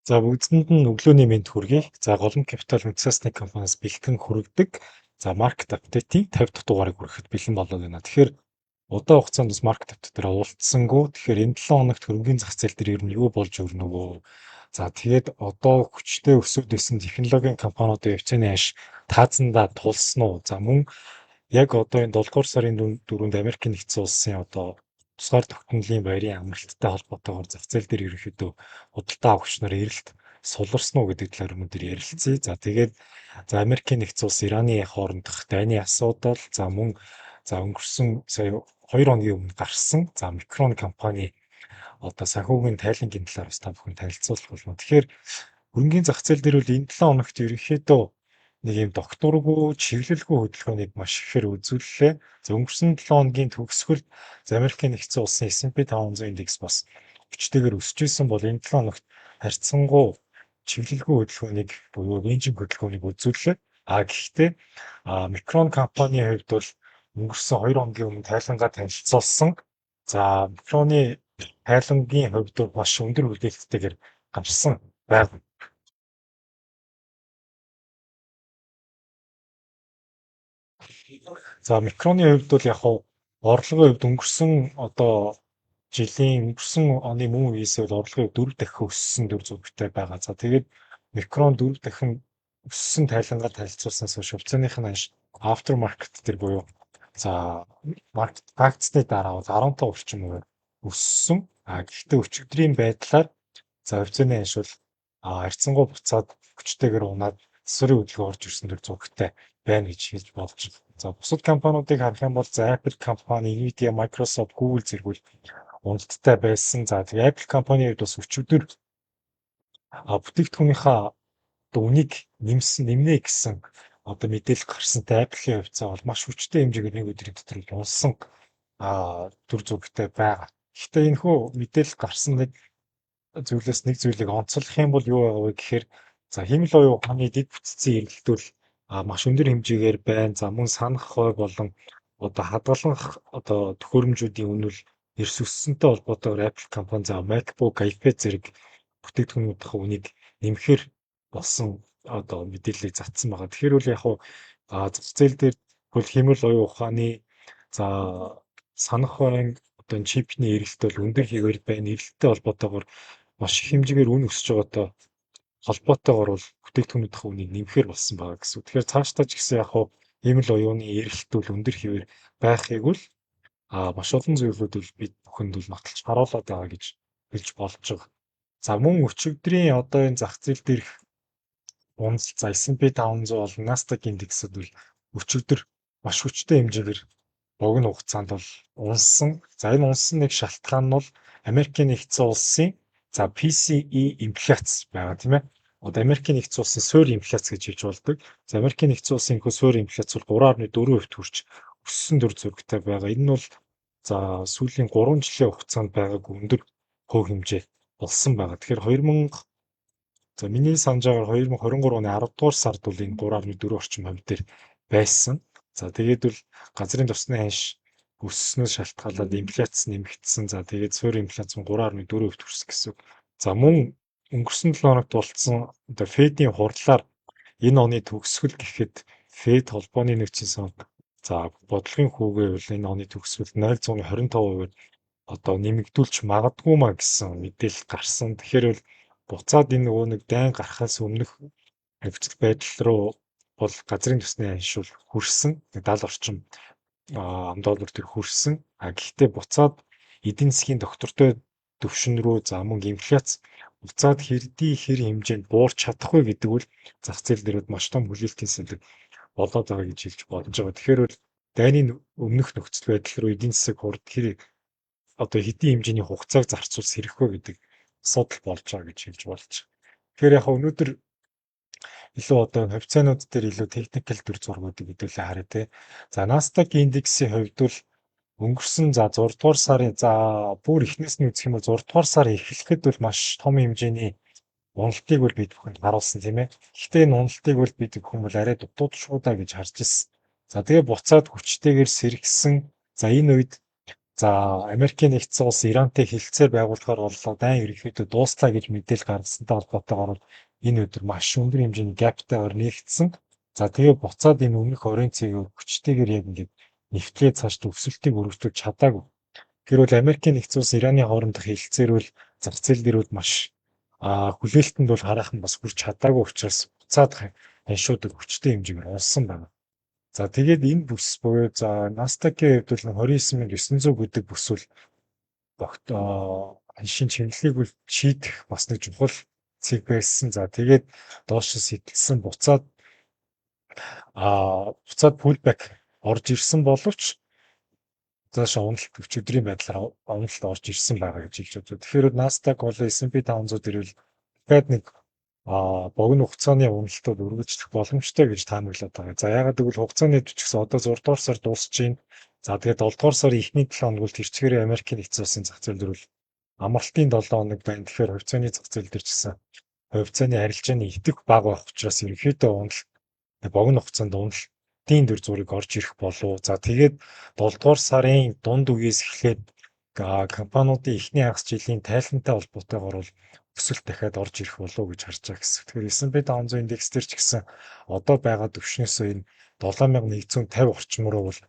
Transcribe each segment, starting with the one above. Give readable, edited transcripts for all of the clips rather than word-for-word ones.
За бүгдэнд нь өглөөний мэнд хүргэе. За Голомт Капитал үндэсний компаниас бэлтгэн хүргэдэг. За маркет апдейтийн 50 дахь дугаарыг хүрэхэд бэлэн болоод байна. Тэгэхээр удаан хугацаанд бас маркет апдейт дээр уулзсангүй. Тэгэхээр энэ 7 хоногт хөрөнгөний зах зээл дээр ер нь юу болж өрнө вэ? За тэгээд одоо хүчтэй өсөд исэн технологийн компаниудын хвцээний хаш таазандаа тулсан уу? За мөн яг одоо энэ 7 дугаар сарын 4-нд Америк нэгдсэн улсын одоо тусгаар тогтнолын баярын амралттай холбоотойгоор зах зээл дээр ерөнхийдөө худалдаа авагч нарын эрэлт суларсан уу гэдэг талаар өнөөдөр ярилцъя. За тэгээд Америкийн нэгдсэн улс Ираны хоорондох дайны асуудал, за мөн өнгөрсөн сая 2 хоногийн өмнө гарсан за Микрон компани одоо санхүүгийн тайлангийн талаар бас та бүхэн танилцуулах болно. Тэгэхээр хөрөнгөний зах зээл дээр бол энэ 7 хоногт ерөнхийдөө нэг юм докторгүй, чиглэлгүй хөдөлгөөнийг маш ихээр үзүүллээ. За өнгөрсөн 7 хоногийн төгсгөлд Америкийн нэгдсэн улсын S&P 500 индекс бас хүчтэйгээр өсөж исэн бол энэ 7 хоногт харьцангуй чиглэлгүй хөдөлгөөнийг буюу рейнжинг хөдөлгөөнийг үзүүллээ. Гэхдээ Micron компанийн хувьд бол өнгөрсөн 2 хоногийн өмнө тайлангаа танилцуулсан. За Micron-ы тайлангийн хувьд бол маш өндөр үлдээлттэйгээр гарсан байна. За Micron-ы хувьд бол яг хав орлогын хувьд өнгөрсөн одоо өнгөрсөн оны мөн үеэсээ бол орлогын 4 дахин өссөн дүр зурагтай байгаа. За тэгээд Micron 4 дахин өссөн тайлангаа танилцуулснаас хойш хувьцааных нь хаш after market төр буюу за market facts-ны дараа бол 15 орчим хувиар өссөн. Гэхдээ өчигдрийн байдлаар за хувьцааны хаш бол харьцангуй буцаад хүчтэйгээр унаад засварын хөдөлгөөн орж ирсэн дүр зурагтай байна гэж хэлж болж байна. За бусад компаниудыг харах юм бол за Apple компани, Nvidia, Microsoft, Google зэргүүл уналттай байсан. За тэгээ Apple компанийн хувьд бас өчигдөр бүтээгдэхүүнийхээ одоо үнийг нэмнэ гэсэн одоо мэдээлэл гарсантай Apple-ийн хувьцаа бол маш хүчтэй хэмжээгээр нэг өдрийн дотор унсан дүр зурагтай байгаа. Гэхдээ энэ хүү мэдээлэл гарсан нэг зүйлийг онцлох юм бол юу байгаа вэ гэхээр за хэмэл оюун ухааны дэд бүтцийн эргэлт бол маш өндөр хэмжээгээр байна. За мөн санах хой болон одоо хадгалах одоо төхөөрөмжүүдийн үнэл эрс өссөнтэй холбоотойгоор Apple компани за MacBook, iPad зэрэг бүтээгдэхүүнүүдийн үнийг нэмэхээр болсон одоо мэдээллийг затсан байгаа. Тэгэхээр үл яг зах зээл дээр бол хэмэл оюун ухааны за санах хойн одоо чипний эрэлт бол өндөр хэвээр байна. Эрэлттэй холбоотойгоор маш их хэмжээгээр үн өсөж байгаатай холбоотойгоор бол бүтээгдэхүүнүүдийн үнийг нэмэхээр болсон байгаа гэсэн. Тэгэхээр цаашдаа ч гэсэн яг хэмэл оюуны эрэлт бол өндөр хэвээр байхыг бол маш олон зүйлүүд бол бид бүхэнд бол нотолж харуулад байгаа гэж хэлж болж байгаа. За мөн өчигдрийн одоо энэ зах зээл дээрх унал за S&P 500 болон Nasdaq индексүүд бол өчигдөр маш хүчтэй хэмжээгээр богино хугацаанд бол унсан. За энэ унсан нэг шалтгаан нь бол Америкийн нэгдсэн улсын за PCE инфляц байгаа тийм ээ. Одоо Америкийн нэгдсэн улсын суурь инфляц гэж хэлж болдог. За Америкийн нэгдсэн улсын хөө суурь инфляц бол 3.4% хүрч өссөн дүр зурагтай байгаа. Энэ нь бол за сүүлийн 3 жилийн хугацаанд байгаагүй өндөр хөв хэмжээ болсон байгаа. Тэгэхээр за миний санаж байгаагаар 2023 оны 10 дугаар сард бол энэ 3.4 орчим хувь дээр байсан. За тэгээд бол газрын тосны ханш өссснөөс шалтгаалаад инфляц нэмэгдсэн. За тэгээд суурь инфляц нь 3.4% төрсөн гэсэн. За мөн өнгөрсөн 7 хоногт болцсон одоо Федийн хурлаар энэ оны төгсгөл гэхэд Фед холбооны нөөцийн сан за бодлогын хүүгээ бол энэ оны төгсгөл 0.25%-аар одоо нэмэгдүүлж магадгүй маа гэсэн мэдээлэл гарсан. Тэгэхээр бол буцаад энэ нөгөө нэг дайн гарахаас өмнөх хэвцэл байдал руу бол газрын тосны ханш бол хүрсэн 70 орчим $, төр хүрсэн. Гэхдээ буцаад эдийн засгийн доктортой төвшин рүү за мөн инфляц буцаад хэр хэмжээнд буурч чадах вэ гэдэг бол зах зээл дээр маш том хүлээлтийн сэлэг болоод байгаа гэж хэлж болж байгаа. Тэгэхээр бол дайны өмнөх нөхцөл байдал руу эдийн засаг хурд одоо хэдийн хэмжээний хугацааг зарцуулах хэрэг вэ гэдэг асуудал болж байгаа гэж хэлж болж байгаа. Тэгэхээр яг өнөөдөр илүү одоо хувьцаанууд дээр илүү техникэл дүр зургуудыг хэдүүлээ харъя те. За Nasdaq индексийн хувьд бол өнгөрсөн за 6 дугаар сарын за бүр эхнээс нь үзэх юм бол 6 дугаар сар эхлэхэд бол маш том хэмжээний уналтыг бол бид бүхэнд харуулсан тийм ээ. Гэхдээ энэ уналтыг бол бид бүхэн бол арай дутуутшгүй даа гэж харж ирсэн. За тэгээ буцаад хүчтэйгээр сэргсэн. За энэ үед За Америкийн нэгдсэн улс Ирантай хэлцээр байгуулахаар боллоо дайн ерөнхийдөө дууслаа гэж мэдээлэл гаргасантай холбоотойгоор энэ өдөр маш өндөр хэмжээний гэптайгаар нэгдсэн. За тэгээ буцаад энэ өмнөх оройн цэгийг хүчтэйгээр яг ингээд нэвтлээ цааш төвсөлтийг өргөжлүүлж чадаагүй. Гэрвэл Америкийн нэгдсэн улс Ираны хоорондох хэлцээрвэл зах зээл дээр бол маш хүлээлтэнд бол хараахан бас хүрч чадаагүй учраас буцаад ханшуудаг хүчтэй хэмжээгээр олсон байна. За тэгээд энэ бүс буюу за Nasdaq-ийн хувьд бол 29.900 гэдэг бүс бол шин чиглэлийг бол шийдэх бас нэг чухал цэг байсан. За тэгээд доошос сэтэлсэн буцаад pullback орж ирсэн боловч цааш уналт өчигдрийн байдлаар уналт орж ирсэн байгаа гэж хэлж байна. Тэгэхээр Nasdaq бол S&P 500 ирвэл дахиад нэг богино хугацааны уналтууд өргөжлөх боломжтой гэж таамаглаад байгаа. За ягаад гэвэл хугацааны төчгс одоо 6 дугаар сар дуусч байна. За тэгээд 7 дугаар сарын эхний 7 хоног бол тэрчгээрээ Америкийн нэгдсэн улсын зах зээл дээр бол амралтын 7 хоног байна. Тэгэхээр хувьцааны зах зээл дээр ч гэсэн хувьцааны арилжааны идэх бага байх учраас ерөнхийдөө уналт богино хугацаанд уналтын дөр зургийг орж ирэх болов. За тэгээд 7 дугаар сарын дунд үеэс эхлээд компаниудын эхний хагас жилийн тайлантай холбоотойгоор бол өсөлт дахиад орж ирэх болов гэж харж байгаа гэсэн. Тэгэхээр S&P 500 индекс дээр ч гэсэн одоо байгаа түвшнээсөө энэ 7150 орчмороо бол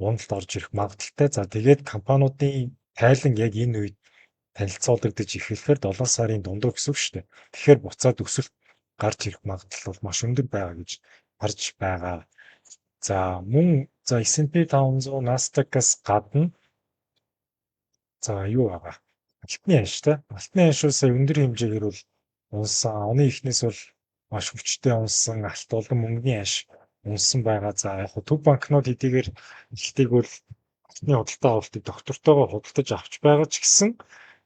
уналт орж ирэх магадaltaй. За тэгээд компаниудын тайлан яг энэ үед танилцуулагдаж эхлэхээр 7 сарын дундуур гэсэн үг шүү дээ. Тэгэхээр буцаад өсөлт гарч ирэх магадлал бол маш өндөр байгаа гэж харж байгаа. За S&P 500 Nasdaq-аас гадна за юу байгаа? Алтны анштай. Алтны анш сая өндөр хэмжээгээр бол унсан. Оны эхнээс бол маш хүчтэй унсан. Алт болон мөнгөний анш унсан байгаа. За яг төв банкнууд хэдийгээр ихтэйг бол алтны худалдаа авалтыг доктортойгоо худалдаж авч байгаа ч гэсэн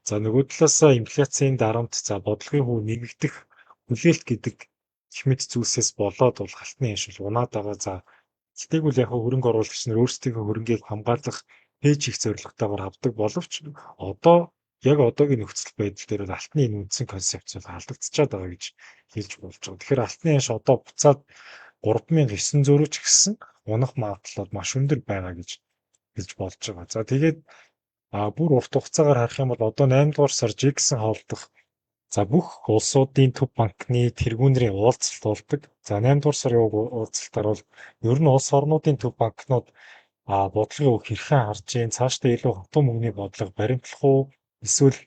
за нөгөө талаасаа инфляцийн дарамт за бодлогын хөв нэмэгдэх хүлээлт гэдэг их мэд зүйлсээс болоод бол алтны анш бол унаад байгаа. За ихтэйг бол яг хөрөнгө оруулагч нар өөрсдийнхөө хөрөнгийг хамгаалах хээж их зорилготойгоор авдаг боловч одоо яг одоогийн нөхцөл байдал дээр бол алтны энэ үндсэн концепц бол алдагдчихад байгаа гэж хэлж болж байгаа. Тэгэхээр алтны анш одоо буцаад 3900 ч гэсэн унах магадлал маш өндөр байгаа гэж хэлж болж байгаа. За тэгээд бүр урт хугацаагаар харах юм бол одоо 8 дугаар сар Jackson Hole-дох за бүх улсуудын төв банкны тэргүүнрийн уулзалт болдог. За 8 дугаар сарын уулзалтаар бол ер нь улс орнуудын төв банкнууд бодлогын үг хэрхэн харж ийн цаашдаа илүү хатуу мөнгөний бодлого баримтлах уу эсвэл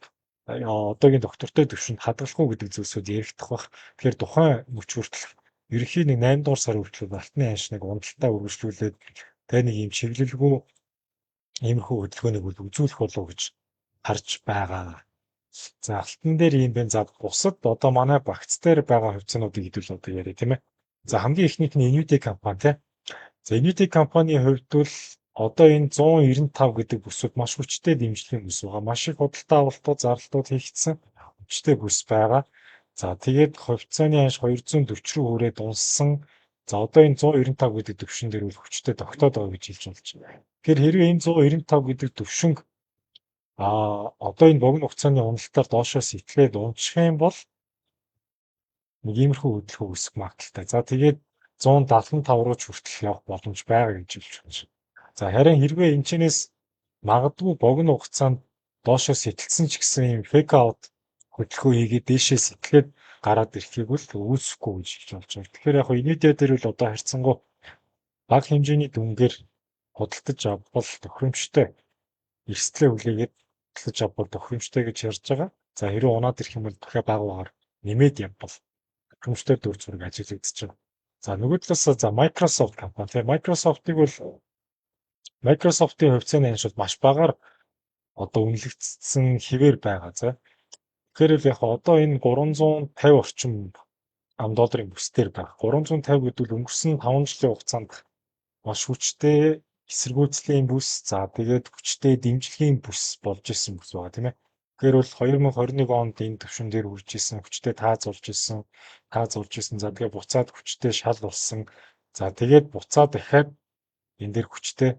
одоогийн доктортой төвшөнд хадгалах уу гэдэг зүйлсүүд яригдах бах. Тэгэхээр тухайн мөч хүртэл ерөнхий нэг 8 дугаар сар хүртэл алтны анш нэг уналтаа үргэлжлүүлээд тэгээ нэг юм чиглэлгүй иймэрхүү хөдөлгөөнийг үзүүлэх болов гэж харж байгаа. За алтан дээр юм бэ. За бусад одоо манай багц дээр байгаа хувьцаануудыг хэдүүл одоо яриа тийм ээ. За хамгийн ихнийх нь Nvidia компани тийм. За Nvidia компанийн хувьд бол одоо энэ 195 гэдэг бүсүүд маш хүчтэй дэмжлэгийн бүс байгаа. Маш их худалдаа авалтууд, зарлалтууд хийгдсэн хүчтэй бүс байгаа. За тэгээд хувьцааны анш 240 руу хүрээд унссан. За одоо энэ 195 гэдэг төвшин дээр үл хүчтэй тогтоод байгаа гэж хэлж болж байна. Тэгэхээр хэрвээ энэ 195 гэдэг төвшинг одоо энэ богино хугацааны уналтаар доошоос итлээд унчих юм бол нэг иймэрхүү хөдөлгөөн үүсэх магадaltaй. За тэгээд 175 руу ч хүртэл явах боломж байгаа гэж хэлж байна. За харин хэрвээ энэчнээс магадгүй богино хугацаанд доошоос сэтэлсэн ч гэсэн юм фейк аут хөдөлгөөн хийгээд дээшээ сэтгээд гараад ирэхийг бол үүсэхгүй гэж хэлж болж байна. Тэгэхээр яг Nvidia дээр бол одоо харьцангуй бага хэмжээний дүнгээр худалдаж авбал тохиромжтой эрсдлээ хүлээгээд худалдаж авбал тохиромжтой гэж ярьж байгаа. За хэрвээ унаад ирэх юм бол дахиад бага багаар нэмээд явбал тохиромжтой дүр зураг ажиглагдаж байгаа. За нөгөө талаас за Microsoft компани. Microsoft-ыг бол Microsoft-ийн хувьцааны анш бол маш багаар одоо үнэлэгдсэн хэвээр байгаа. За тэгэхээр яг одоо энэ 350 орчим $10 бүсдэр байна. 350 гэдэг нь өнгөрсөн 5 жилийн хугацаанд маш хүчтэй эсэргүүцлийн бүс, за тэгээд хүчтэй дэмжлэгийн бүс болж исэн бүс байгаа тийм ээ. Тэгэхээр бол 2021 онд энэ төвшин дээр үрж исэн, хүчтэй тааз болж исэн. За тэгээд буцаад хүчтэй шал болсон. За тэгээд буцаад дахиад энэ дээр хүчтэй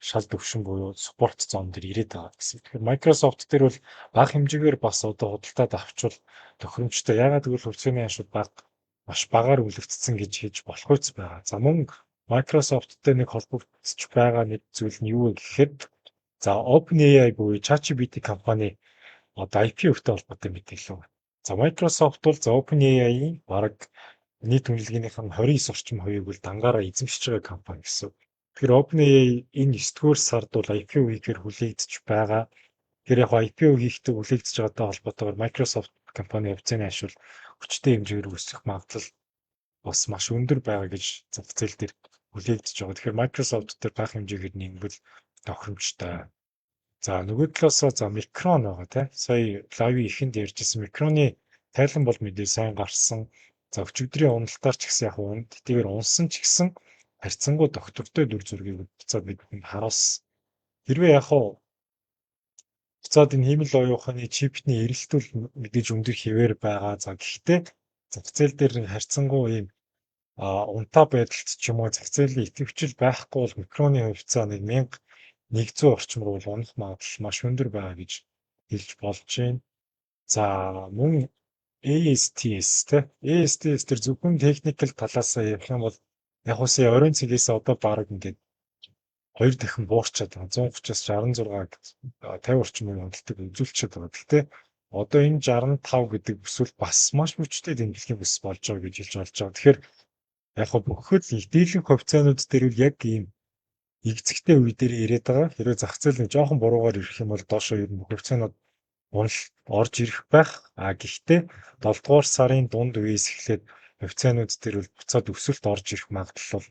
шал төвшин буюу спорт зон дээр ирээд байгаа гэсэн. Тэгэхээр Microsoft дээр бол бага хэмжээгээр бас одоо худалдаад авчвал тохиромжтой. Ягаад гэвэл хувьцааны аншууд маш багаар үлэгдсэн гэж хийж болох үс байгаа. За мөн Microsoft-тэй нэг холбогдож байгаа нэг зүйл нь юу вэ гэхэд За OpenAI буюу ChatGPT компани одоо IPO-тэй холбоотой мэдээлэл байна. За Microsoft бол за OpenAI-ийн бараг нийт үнэлгээнийх нь 29 орчим хувийг бол дангаараа эзэмшиж байгаа компани гэсэн. Тэгэхээр OpenAI энэ 9-р сард бол IPO хийхээр хүлээгдэж байгаа. Тэгэхээр яг IPO хийхдээ хүлээгдэж байгаатай холбоотойгоор Microsoft компани хувьцааны ашиг хүчтэй хэмжээгээр өсөх магадлал бас маш өндөр байгаа гэж зах зээл дээр хүлээгдэж байгаа. Тэгэхээр Microsoft дээр бага хэмжээгээр нэмвэл тохиромжтой. За нөгөө талаасаа за микрон байгаа тий. Сая лайвын эхэнд ярьжсэн микроны тайлан бол мэдээ сайн гарсан. За өчигдрийн уналтаар ч гэсэн яг тэгээр унсан ч гэсэн харьцангуй доктортой дүр зургийг буцаад бид харуулсан. Хэрвээ яг буцаад энэ хиймэл оюуханы чипний эрэлтүүл мэдээж өндөр хэвээр байгаа. За гэхдээ зах зээл дээр нэг харьцангуй ийм унтаа байдалд ч юм уу зах зээлийн идэвхжил байхгүй бол микроны хувьцаа нэг 1100 орчим руу унах магадлал маш өндөр байгаа гэж хэлж болж байна. За мөн ASTS те ASTS тэр зөвхөн техникэл талаасаа ярих юм бол яг үсээ оройн цэгээс одоо баг ингээд 2 дахин буурчаад байгаа. 130-аас 66 50 орчим үеийн хөндлөлтөд үзүүлчихэд байгаа. Гэхдээ одоо энэ 65 гэдэг бүсвэл бас маш хүчтэй дэмжлэгийн бүс болж байгаа гэж хэлж болж байгаа. Тэгэхээр яг бүхэл дийлэнх хувьцаанууд дээр үл яг ийм игцэгтэй үе дээр ирээд байгаа. Хэрвээ зах зээл нэг жоохон буруугаар ирэх юм бол доошоо ер нь хувьцаанууд орж ирэх байх. Гэхдээ 7 дугаар сарын дунд үеэс эхлээд хувьцаанууд дээр бол буцаад өсөлт орж ирэх магадлал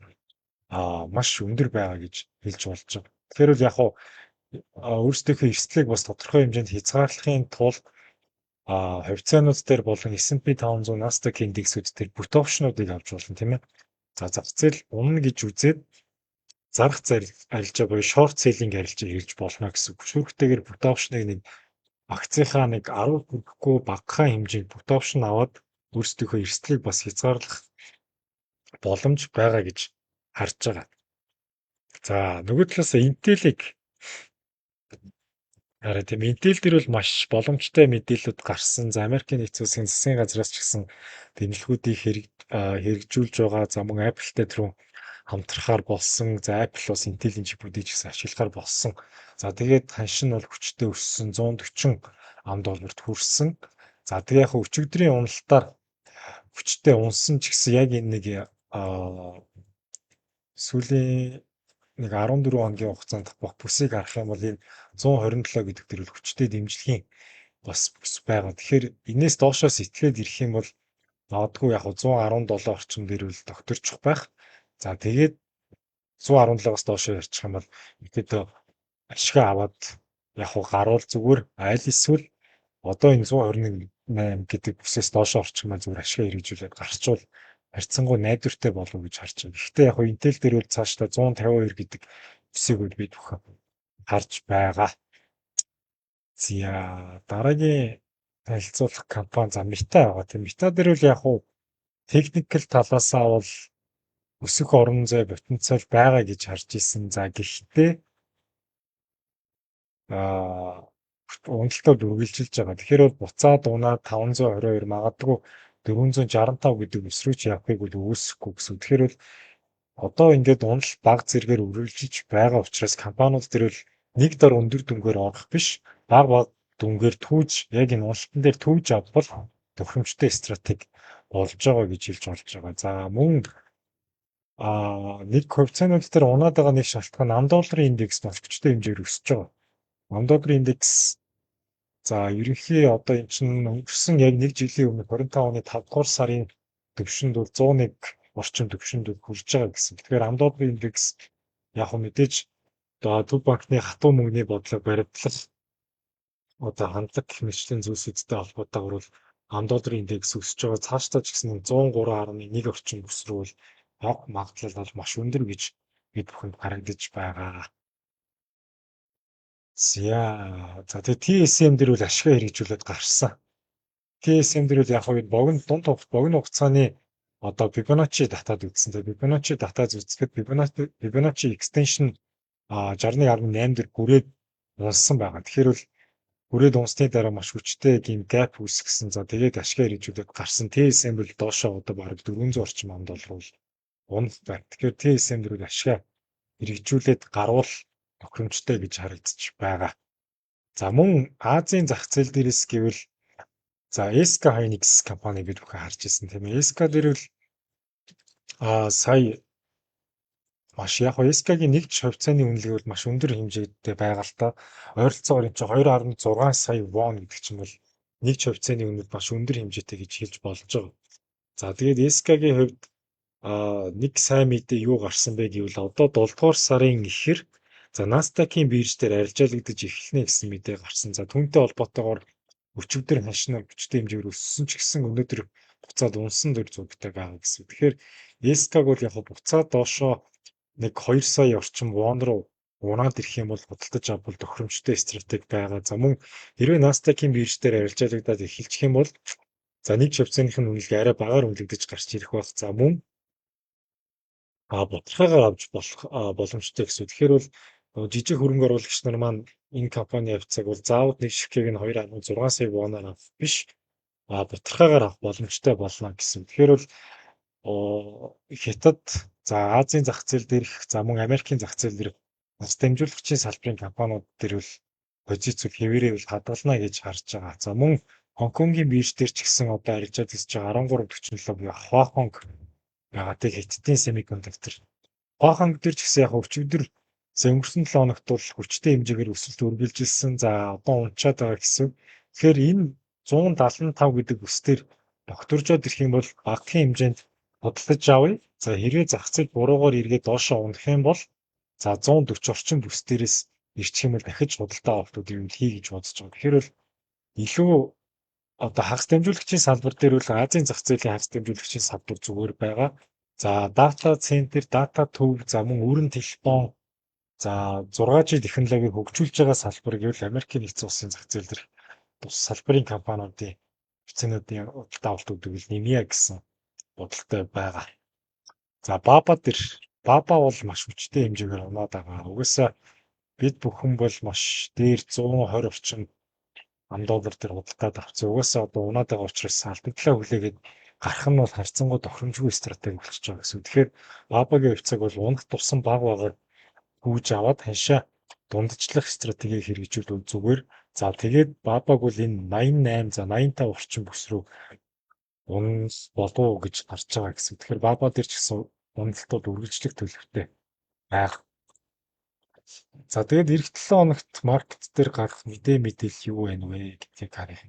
маш өндөр байгаа гэж хэлж болж байгаа. Тэгэхээр бол яг өөрсдийнхөө эрсдлийг бас тодорхой хэмжээнд хязгаарлахын тулд хувьцаанууд дээр болон S&P 500 Nasdaq индексүүд дээр put option-уудыг авч болно тийм ээ. За зах зээл унана гэж үзээд зарах арилжаа буюу short selling арилжаа хийж болно гэсэн. Шүүхтэйгээр put option-ыг нэг акцийнхаа нэг 10 хүрэхгүй багахан хэмжээнд put option аваад өөрсдийнхөө эрсдлийг бас хязгаарлах боломж байгаа гэж харж байгаа. За нөгөө талаас Intel-ийг хараа тийм Intel дээр бол маш боломжтой мэдээлэлүүд гарсан. За Америкийн нэгдсэн улсын засгийн газраас ч гэсэн тэмэлгүүдийг хэрэгжүүлж байгаа. За мөн Apple-тэй түрүү хамтрахаар болсон. За Apple бас Intel-ийн чипүүдийг ч гэсэн ашиглахаар болсон. За тэгээд ханшин бол хүчтэй өссөн 140 $д хүрсэн. За тэгээ яг өчигдрийн уналтаар хүчтэй унсан ч гэсэн яг энэ нэг сүүлийн нэг 14 хоногийн хугацаанд бох бүсийг харах юм бол энэ 127 гэдэг дээр л хүчтэй дэмжлэгийн бас бүс байгаа. Тэгэхээр энэс доошоос итгээд ирэх юм бол магадгүй яг 117 орчим дээр үл докторчих байх. За тэгээд 117-аас доошоо ярьчих юм бол ихэд ашиг аваад яг гаруул зүгээр аль эсвэл одоо энэ 128 гэдэг бүсээс доошоо орчих юм бол зүгээр ашиг хэрэгжүүлээд гарчвал харьцангуй найдвартай болов гэж харж байна. Гэхдээ яг Intel дээр бол цаашдаа 152 гэдэг бүсийг бид бүхэн харж байгаа. За дараагийн танилцуулах компани за Meta байгаа. Тийм Meta дээр бол яг техникэл талаасаа бол өсөх орон зай потенциал байгаа гэж харж исэн. За гэхдээ уналтад үргэлжилж байгаа. Тэгэхээр бол буцаад унаад 522 магадгүй 465 гэдэг бүс рүү ч явахыг бол үүсэхгүй гэсэн. Тэгэхээр бол одоо ингээд унал баг зэрэгээр үргэлжилж байгаа учраас компаниуд дээр бол нэг дор өндөр дүнгээр орох биш баг дүнгээр түүж яг энэ уналтан дээр түүж авбал тохиромжтой стратеги болж байгаа гэж хэлж болж байгаа. За мөн нэг хувьцаанууд дээр унаад байгаа нэг шалтгаан $8 индекс маш хүчтэй хэмжээгээр өсөж байгаа. $8 индекс за ерөнхий одоо эн чинь өнгөрсөн яг 1 жилийн өмнө 25 оны 5 дугаар сарын төвшөнд бол 101 орчим төвшөнд хүрж байгаа гэсэн. Тэгэхээр $8 индекс яг мэдээж одоо төв банкны хатуу мөнгөний бодлого баримтлах одоо хандлага гэх мэтчлийн зүйлсүүдтэй холбоотойгоор бол $8 индекс өсөж байгаа. Цаашдаа ч гэсэн 103.1 орчим бүс рүү бол авах магадлал бол маш өндөр гэж бид бүхэнд харагдаж байгаа. За тэгээ TSM дээр үл ашиг хэрэгжүүлээд гарсан. TSM дээр үл яг богино богино хугацааны одоо Fibonacci датад үзсэн. Тэгээ Fibonacci датад үзэхэд Fibonacci extension 61.8 дээр бүрээд унсан байгаа. Тэгэхээр бол бүрээд унсны дараа маш хүчтэй ийм gap үүсгэсэн. За тэгээд ашиг хэрэгжүүлээд гарсан TSM бол доошоо одоо бараг 400 орчим $400 руу унах байна. Тэгэхээр TSM дээр үл ашиг хэрэгжүүлээд гарвал тохиромжтой гэж харагдаж байгаа. За мөн Азийн зах зээл дээрээс гэвэл за SK Hynix компани бид бүхэн харж ирсэн тийм ээ. SK дээр бол сая маш яг нь SK-гийн нэг хувьцааны үнэлгээ бол маш өндөр хэмжээтэй байгаа л та. Ойролцоогоор энэ чинь 2.6 сая вон гэдэг чинь бол нэг хувьцааны үнэт маш өндөр хэмжээтэй гэж хэлж болж байгаа. За тэгээд SK-гийн хувьд нэг сайн мэдээ юу гарсан бэ гэвэл одоо 7 дугаар сарын ихэр за Nasdaq-ийн бирж дээр арилжаалагдаж эхэлнэ гэсэн мэдээ гарсан. За түүнтэй холбоотойгоор өчигдөр хашнаар хүчтэй хэмжээгээр өссөн ч гэсэн өнөөдөр буцаад унсан дөр зүгтэй байгаа гэсэн. Тэгэхээр SK бол яг буцаад доошоо нэг 2 сая орчим вон руу унаад ирэх юм бол худалдаж авах тохиромжтой стратеги байгаа. За мөн хэрвээ Nasdaq-ийн бирж дээр арилжаалагдаад эхэлчих юм бол за нэг хувьцааных нь үнэлгээ арай багаар үнэлэгдэж гарч ирэх байх. За мөн бодлогоогоор авч болох боломжтой гэсэн. Тэгэхээр бол жижиг хөрөнгө оруулагч нар маань энэ компани авцаг бол заавал нэг ширхэг нь 2.6 сая воноор авах биш. Бодлогоогоор авах боломжтой болно гэсэн. Тэгэхээр бол Хятад за Азийн зах зээл дээрх за мөн Америкийн зах зээл дээрх бас дамжуулагчийн салбарын компаниуд дээр бол позиц хэвээрээ бол хадгална гэж харж байгаа. За мөн Хонконгийн бирж дээр ч гэсэн одоо арилжаад ирж байгаа 1347 буюу Huahong байгаа тэг Хятадын семикондуктор. Huahong дээр ч гэсэн яг өчигдөр өнгөрсөн 7 хоногт бол хүчтэй хэмжээгээр өсөлт үргэлжилсэн. За одоо унчаад байгаа гэсэн. Тэгэхээр энэ 175 гэдэг өсөлтөөр докторжоод ирэх юм бол багахан хэмжээнд бодлож авъя. За хэрвээ зах зээл буруугаар эргээд доошоо унах юм бол за 140 орчим бүс дээрээс ирчих юм бол дахиж худалдаа авалтууд юм хий гэж бодож байгаа. Тэгэхээр бол илүү одоо хагас дамжуулагчийн салбар дээр бол Азийн зах зээлийн хагас дамжуулагчийн салбар зүгээр байгаа. За дата центр, дата төв, за мөн өрн телефон, за 6G технологиг хөгжүүлж байгаа салбар гэвэл Америкийн нэгдсэн улсын зах зээл дэх бус салбарын компаниудын хэвцэнүүдийн худалдаа авалтууд гэвэл нэмье гэсэн бодолтой байгаа. За Baba бол маш хүчтэй хэмжээгээр унаад байгаа. Угаасаа бид бүхэн бол маш дээр 120 орчим $1 дээр худалдаад авсан. Угаасаа одоо унаад байгаа учраас алдагдлаа хүлээгээд гарах нь бол харьцангуй тохиромжгүй стратеги болчихж байгаа гэсэн. Тэгэхээр Baba-гийн хувьцааг бол унах тусам баг багаар хүүж аваад ханшаа дундчлах стратегийг хэрэгжүүлвэл зүгээр. За тэгээд Baba-г бол энэ 88 за 85 орчим бүс рүү унах болов гэж гарч байгаа гэсэн. Тэгэхээр Baba дээр ч гэсэн уналтууд үргэлжлэх төлөвтэй байх. За тэгээд эх 7 хоногт маркет дээр гарах мэдээлэл юу вэ гэдгийг харъя.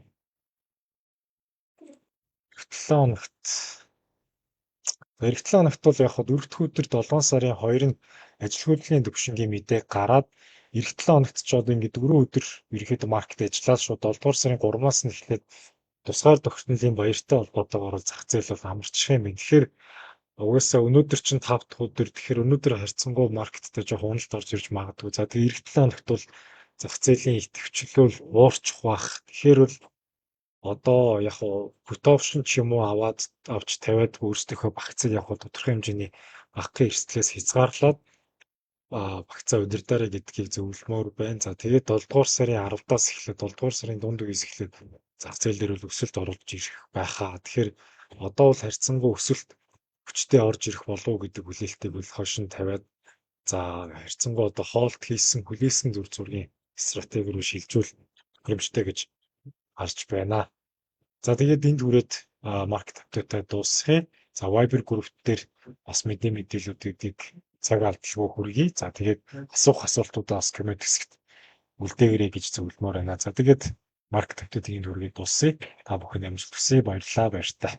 Эх 7 хоногт бол яг дөрөвдүгээр өдөр 7 сарын 2-нд ажил хөдөлгөөний төвшингийн мэдээ гараад эх 7 хоногт ч одоо ингэ 4 өдөр ерөөхдөө маркет ажиллаад шууд 7 дугаар сарын 3-наас нь эхлээд тусгаар тогтнолын баяртай холбоотойгоор зах зээл бол амарчих юм байна. Тэгэхээр угаасаа өнөөдөр чинь 5 дахь өдөр. Тэгэхээр өнөөдөр харьцангуй маркеттай жоохон уналт орж ирж магадгүй. За тэгээд эх 7 хоногт бол зах зээлийн идэвхжлэл уурчих бах. Тэгэхээр бол одоо яг put option ч юм уу авч тавиад өөрсдийнхөө багцыг яг тодорхой хэмжээний багахан эрсдлээс хязгаарлаад багцаа удирдаарай гэдгийг зөвлөмөр байна. За тэгээд 7 дугаар сарын 10-аас эхлээд 7 дугаар сарын дунд үеэс эхлээд зах зээл дээр бол өсөлт оруулж ирэх байхаа. Тэгэхээр одоо бол харьцангуй өсөлт хүчтэй орж ирэх болов гэдэг хүлээлтийг бол хойшин тавиад за харьцангуй одоо хоолт хийсэн хүлээсэн зүр зургийн стратеги рүү шилжүүл хөрөмжтэй гэж харж байна. За тэгээд энд хүрээд маркет апдейтаа дуусгая. За Viber group дээр бас мэдээллүүдийг цаг алдалгүй хүргэе. За тэгээд асуултуудаа бас коммент хэсэгт үлдээгээрэй гэж зөвлөмөр байна. За тэгээд маркет апдейтийг энд хүргээд дуусгая. Та бүхэн амжилт хүсье. Баярлалаа. Баяртай.